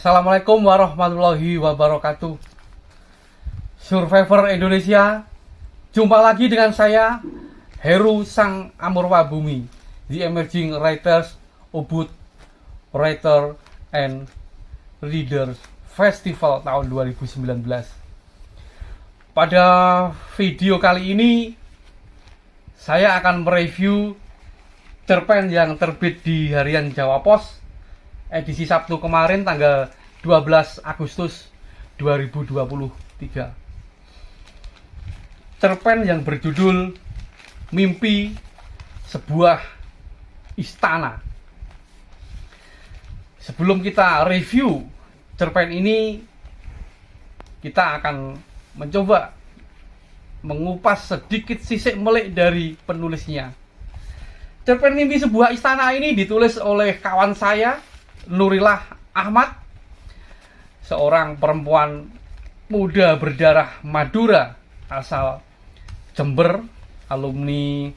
Assalamualaikum warahmatullahi wabarakatuh. Survivor Indonesia, jumpa lagi dengan saya, Heru Sang Amurwa Bumi, The Emerging Writers Ubud Writer and Readers Festival tahun 2019. Pada video kali ini, saya akan mereview cerpen yang terbit di Harian Jawa Pos edisi Sabtu kemarin tanggal 12 Agustus 2023. Cerpen yang berjudul Mimpi Sebuah Istana. Sebelum kita review cerpen ini, kita akan mencoba mengupas sedikit sisik melik dari penulisnya. Cerpen Mimpi Sebuah Istana ini ditulis oleh kawan saya, Nurillah Ahmad, seorang perempuan muda berdarah Madura asal Jember, alumni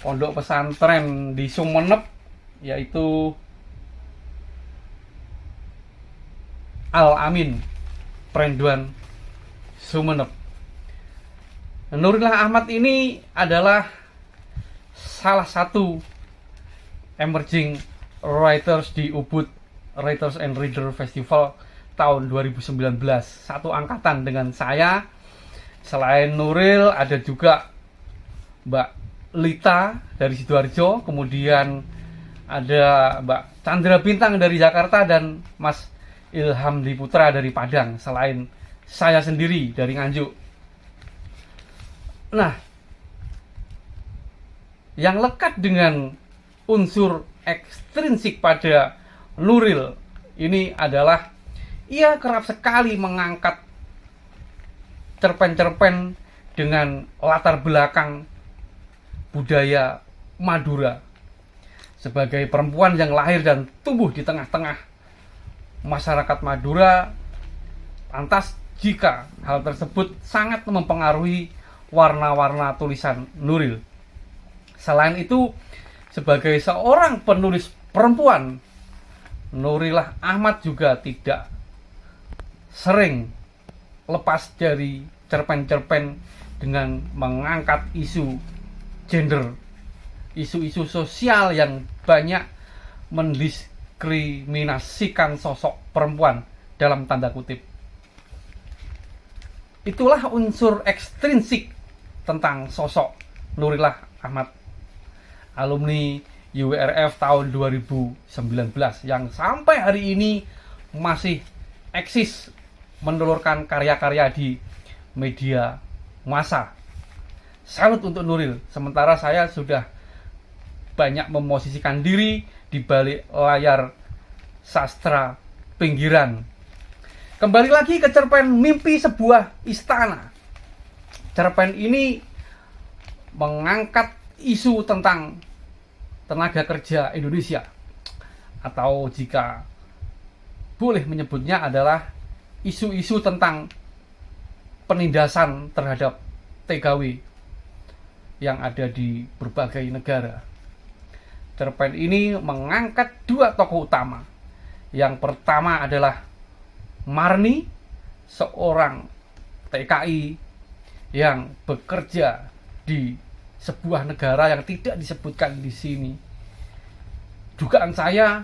pondok pesantren di Sumeneb, yaitu Al-Amin Prenduan Sumeneb. Nurillah Ahmad ini adalah salah satu emerging writers di Ubud Writers and Reader Festival tahun 2019. Satu angkatan dengan saya. Selain Nuril, ada juga Mbak Lita dari Sidoarjo, kemudian ada Mbak Chandra Bintang dari Jakarta, dan Mas Ilham Diputra dari Padang, selain saya sendiri dari Nganjuk. Nah, yang lekat dengan unsur ekstrinsik pada Nuril ini adalah ia kerap sekali mengangkat cerpen-cerpen dengan latar belakang budaya Madura. Sebagai perempuan yang lahir dan tumbuh di tengah-tengah masyarakat Madura, lantas jika hal tersebut sangat mempengaruhi warna-warna tulisan Nuril. Selain itu, sebagai seorang penulis perempuan, Nurillah Ahmad juga tidak sering lepas dari cerpen-cerpen dengan mengangkat isu gender, isu-isu sosial yang banyak mendiskriminasikan sosok perempuan dalam tanda kutip. Itulah unsur ekstrinsik tentang sosok Nurillah Ahmad, alumni UWRF tahun 2019, yang sampai hari ini masih eksis menelurkan karya-karya di media massa. Salut untuk Nuril. Sementara saya sudah banyak memosisikan diri di balik layar sastra pinggiran. Kembali lagi ke cerpen Mimpi Sebuah Istana. Cerpen ini mengangkat isu tentang tenaga kerja Indonesia, atau jika boleh menyebutnya adalah isu-isu tentang penindasan terhadap TKW yang ada di berbagai negara. Cerpen ini mengangkat dua tokoh utama. Yang pertama adalah Marni, seorang TKI yang bekerja di sebuah negara yang tidak disebutkan di sini. Dugaan saya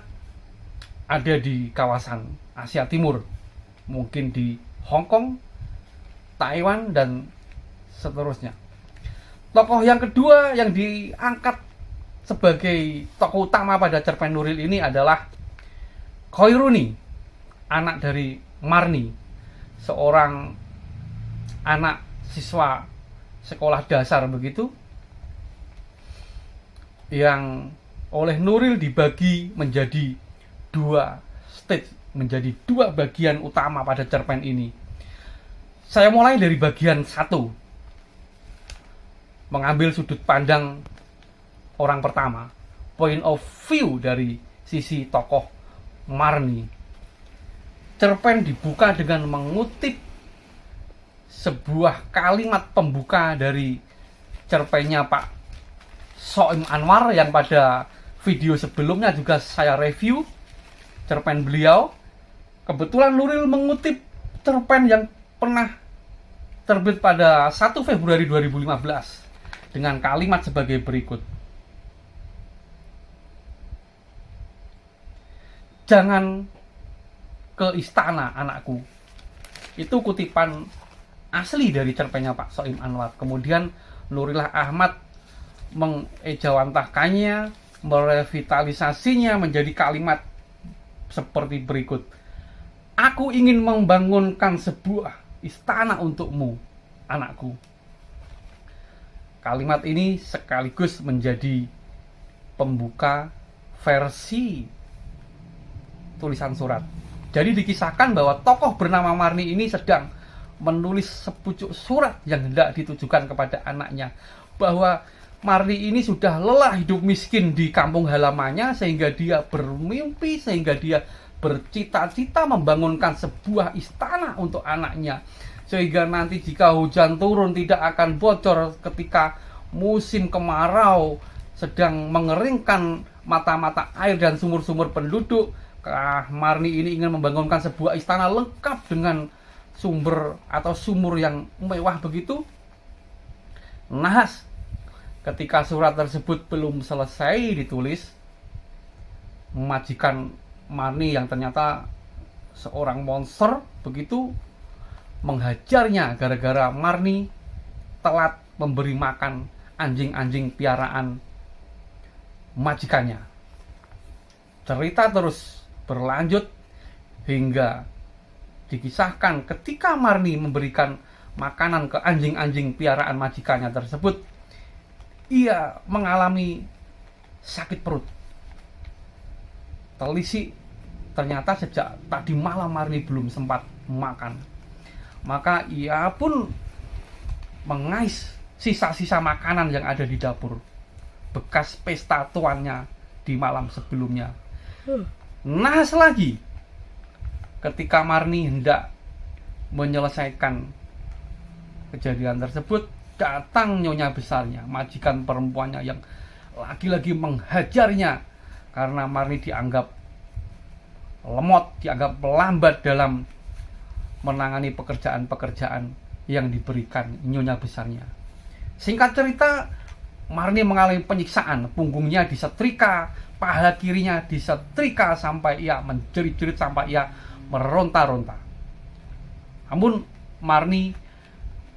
ada di kawasan Asia Timur, mungkin di Hong Kong, Taiwan, dan seterusnya. Tokoh yang kedua yang diangkat sebagai tokoh utama pada cerpen Nuril ini adalah Khairuni, anak dari Marni, seorang anak siswa sekolah dasar begitu, yang oleh Nuril dibagi menjadi dua stage, menjadi dua bagian utama pada cerpen ini. Saya mulai dari bagian 1, mengambil sudut pandang orang pertama, point of view dari sisi tokoh Marni. Cerpen dibuka dengan mengutip sebuah kalimat pembuka dari cerpennya Pak Soim Anwar yang pada video sebelumnya juga saya review, cerpen beliau. Kebetulan Nuril mengutip cerpen yang pernah terbit pada 1 Februari 2015 dengan kalimat sebagai berikut. Jangan ke istana anakku. Itu kutipan asli dari cerpennya Pak Soim Anwar. Kemudian Nurillah Ahmad mengejawantahkannya, merevitalisasinya menjadi kalimat seperti berikut. Aku ingin membangunkan sebuah istana untukmu, anakku. Kalimat ini sekaligus menjadi pembuka versi tulisan surat. Jadi dikisahkan bahwa tokoh bernama Marni ini sedang menulis sepucuk surat yang hendak ditujukan kepada anaknya, bahwa Marni ini sudah lelah hidup miskin di kampung halamannya, sehingga dia bermimpi, sehingga dia bercita-cita membangunkan sebuah istana untuk anaknya, sehingga nanti jika hujan turun tidak akan bocor ketika musim kemarau sedang mengeringkan mata-mata air dan sumur-sumur penduduk. Marni ini ingin membangunkan sebuah istana lengkap dengan sumber atau sumur yang mewah begitu. Nahas, ketika surat tersebut belum selesai ditulis, majikan Marni yang ternyata seorang monster begitu menghajarnya gara-gara Marni telat memberi makan anjing-anjing piaraan majikannya. Cerita terus berlanjut hingga dikisahkan ketika Marni memberikan makanan ke anjing-anjing piaraan majikannya tersebut, ia mengalami sakit perut. Telisik, ternyata sejak tadi malam Marni belum sempat makan. Maka ia pun mengais sisa-sisa makanan yang ada di dapur, bekas pesta tuannya di malam sebelumnya. Nahas lagi, ketika Marni hendak menyelesaikan kejadian tersebut, datang nyonya besarnya, majikan perempuannya yang lagi-lagi menghajarnya karena Marni dianggap lemot, dianggap lambat dalam menangani pekerjaan-pekerjaan yang diberikan nyonya besarnya. Singkat cerita, Marni mengalami penyiksaan, punggungnya disetrika, paha kirinya disetrika sampai ia menjerit-jerit, sampai ia meronta-ronta. Namun Marni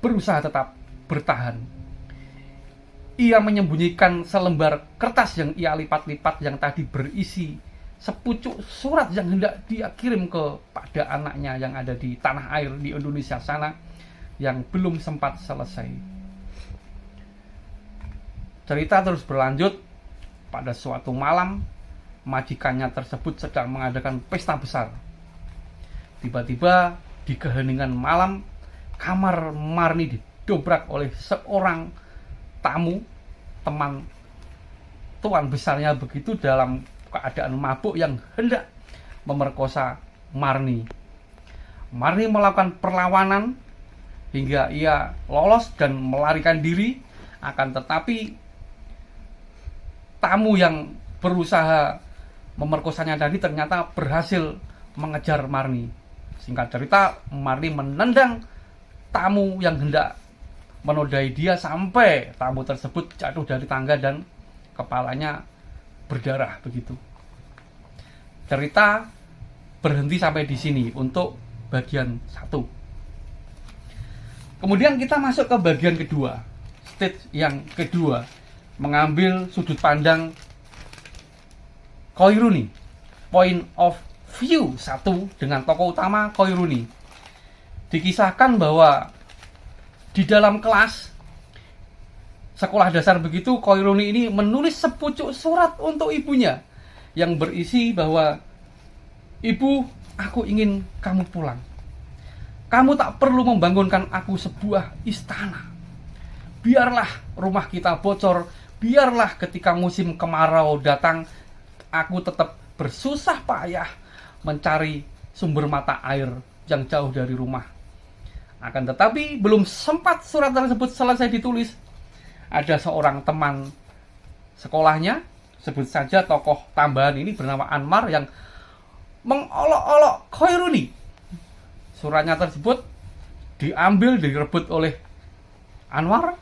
berusaha tetap bertahan. Ia menyembunyikan selembar kertas yang ia lipat-lipat yang tadi berisi sepucuk surat yang hendak dia kirim kepada anaknya yang ada di tanah air di Indonesia sana, yang belum sempat selesai. Cerita terus berlanjut. Pada suatu malam, majikannya tersebut sedang mengadakan pesta besar. Tiba-tiba di keheningan malam, kamar Marni didobrak oleh seorang tamu, teman tuan besarnya begitu, dalam keadaan mabuk yang hendak memerkosa Marni. Marni melakukan perlawanan hingga ia lolos dan melarikan diri, akan tetapi tamu yang berusaha memerkosanya tadi ternyata berhasil mengejar Marni. Singkat cerita, Marni menendang tamu yang hendak menodai dia sampai tamu tersebut jatuh dari tangga dan kepalanya berdarah begitu. Cerita berhenti sampai di sini untuk bagian 1. Kemudian kita masuk ke bagian kedua, stage yang kedua, mengambil sudut pandang Koiruni, point of view 1 dengan tokoh utama Koiruni. Dikisahkan bahwa di dalam kelas sekolah dasar begitu, Koiruni ini menulis sepucuk surat untuk ibunya yang berisi bahwa, "Ibu, aku ingin kamu pulang. Kamu tak perlu membangunkan aku sebuah istana. Biarlah rumah kita bocor, biarlah ketika musim kemarau datang, aku tetap bersusah payah mencari sumber mata air yang jauh dari rumah." Akan tetapi belum sempat surat tersebut selesai ditulis, ada seorang teman sekolahnya, sebut saja tokoh tambahan ini bernama Anmar, yang mengolok-olok Khairuni. Suratnya tersebut diambil, direbut oleh Anwar.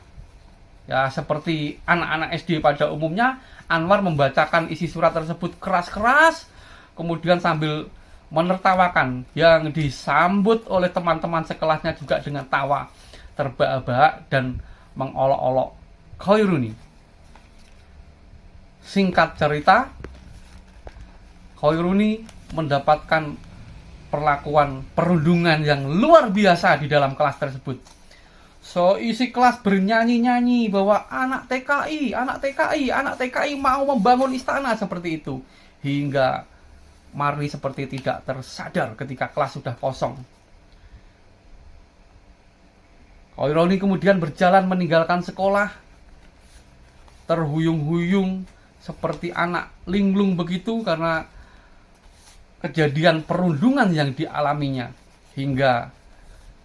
Ya, seperti anak-anak SD pada umumnya, Anwar membacakan isi surat tersebut keras-keras, kemudian sambil menertawakan, yang disambut oleh teman-teman sekelasnya juga dengan tawa terbahak-bahak dan mengolok-olok Khairuni. Singkat cerita, Khairuni mendapatkan perlakuan perundungan yang luar biasa di dalam kelas tersebut. So, isi kelas bernyanyi-nyanyi bahwa anak TKI mau membangun istana seperti itu. Hingga Marni seperti tidak tersadar ketika kelas sudah kosong. Khairuni kemudian berjalan meninggalkan sekolah, terhuyung-huyung seperti anak linglung begitu karena kejadian perundungan yang dialaminya. Hingga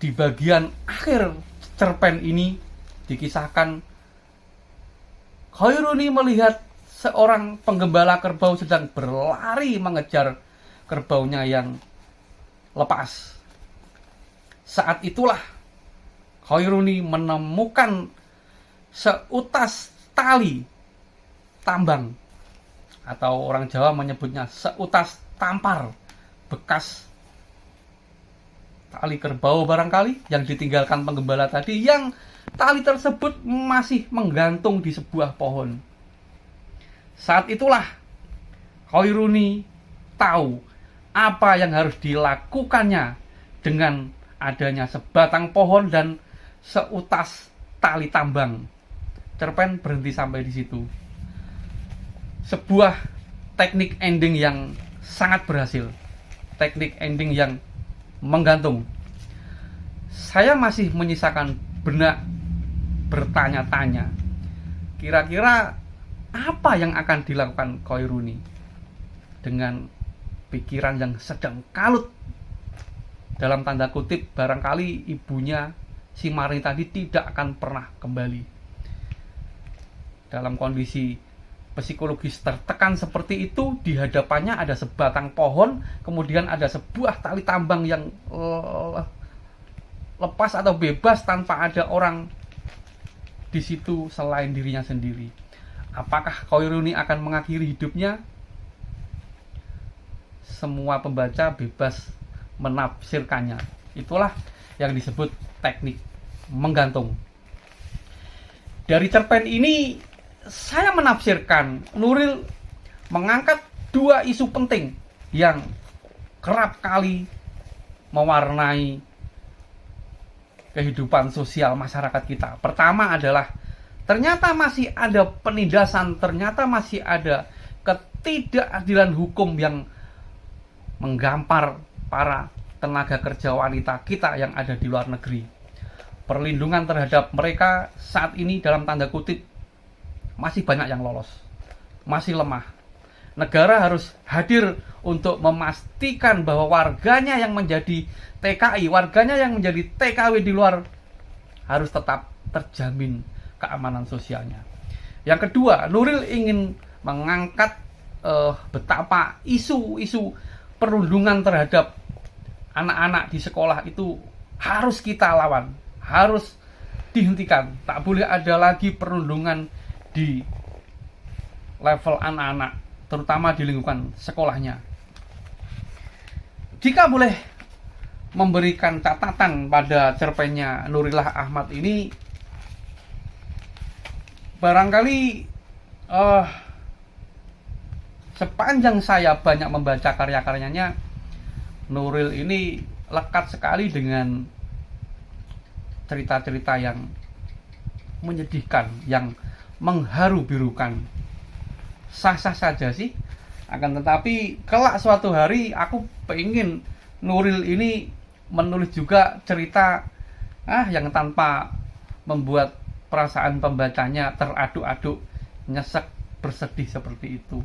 di bagian akhir cerpen ini dikisahkan Khairuni melihat seorang penggembala kerbau sedang berlari mengejar kerbaunya yang lepas. Saat itulah Khairuni menemukan seutas tali tambang, atau orang Jawa menyebutnya seutas tampar, bekas tali kerbau barangkali yang ditinggalkan penggembala tadi, yang tali tersebut masih menggantung di sebuah pohon. Saat itulah Khairuni tahu apa yang harus dilakukannya dengan adanya sebatang pohon dan seutas tali tambang. Cerpen berhenti sampai di situ. Sebuah teknik ending yang sangat berhasil, teknik ending yang menggantung. Saya masih menyisakan benak bertanya-tanya, kira-kira apa yang akan dilakukan Khairuni dengan pikiran yang sedang kalut. Dalam tanda kutip, barangkali ibunya si Marni tadi tidak akan pernah kembali. Dalam kondisi psikologis tertekan seperti itu, di hadapannya ada sebatang pohon, kemudian ada sebuah tali tambang yang lepas atau bebas tanpa ada orang di situ selain dirinya sendiri. Apakah Khairuni akan mengakhiri hidupnya? Semua pembaca bebas menafsirkannya. Itulah yang disebut teknik menggantung. Dari cerpen ini saya menafsirkan Nuril mengangkat dua isu penting yang kerap kali mewarnai kehidupan sosial masyarakat kita. Pertama adalah ternyata masih ada penindasan, ternyata masih ada ketidakadilan hukum yang menggampar para tenaga kerja wanita kita yang ada di luar negeri. Perlindungan terhadap mereka saat ini dalam tanda kutip masih banyak yang lolos, masih lemah. Negara harus hadir untuk memastikan bahwa warganya yang menjadi TKI, warganya yang menjadi TKW di luar harus tetap terjamin keamanan sosialnya. Yang kedua, Nuril ingin mengangkat betapa isu-isu perundungan terhadap anak-anak di sekolah itu harus kita lawan, harus dihentikan. Tak boleh ada lagi perundungan di level anak-anak, terutama di lingkungan sekolahnya. Jika boleh memberikan catatan pada cerpennya Nurillah Ahmad ini, barangkali sepanjang saya banyak membaca karya-karyanya, Nuril ini lekat sekali dengan cerita-cerita yang menyedihkan, yang mengharu-birukan. Sah-sah saja sih, akan tetapi kelak suatu hari aku pengen Nuril ini menulis juga cerita yang tanpa membuat perasaan pembacanya teraduk-aduk, nyesek, bersedih seperti itu.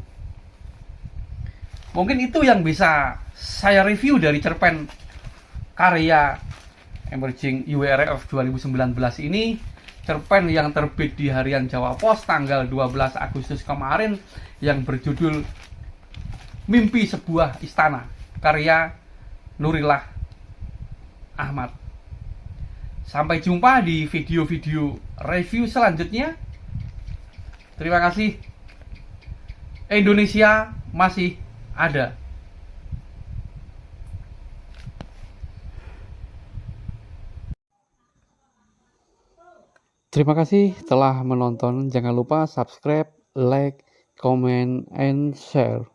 Mungkin itu yang bisa saya review dari cerpen karya Emerging UWRF 2019 ini. Cerpen yang terbit di Harian Jawa Pos tanggal 12 Agustus kemarin yang berjudul Mimpi Sebuah Istana. karya Nurillah Ahmad. Sampai jumpa di video-video review selanjutnya. Terima kasih. Indonesia masih ada. Terima kasih telah menonton. Jangan lupa subscribe, like, comment, and share.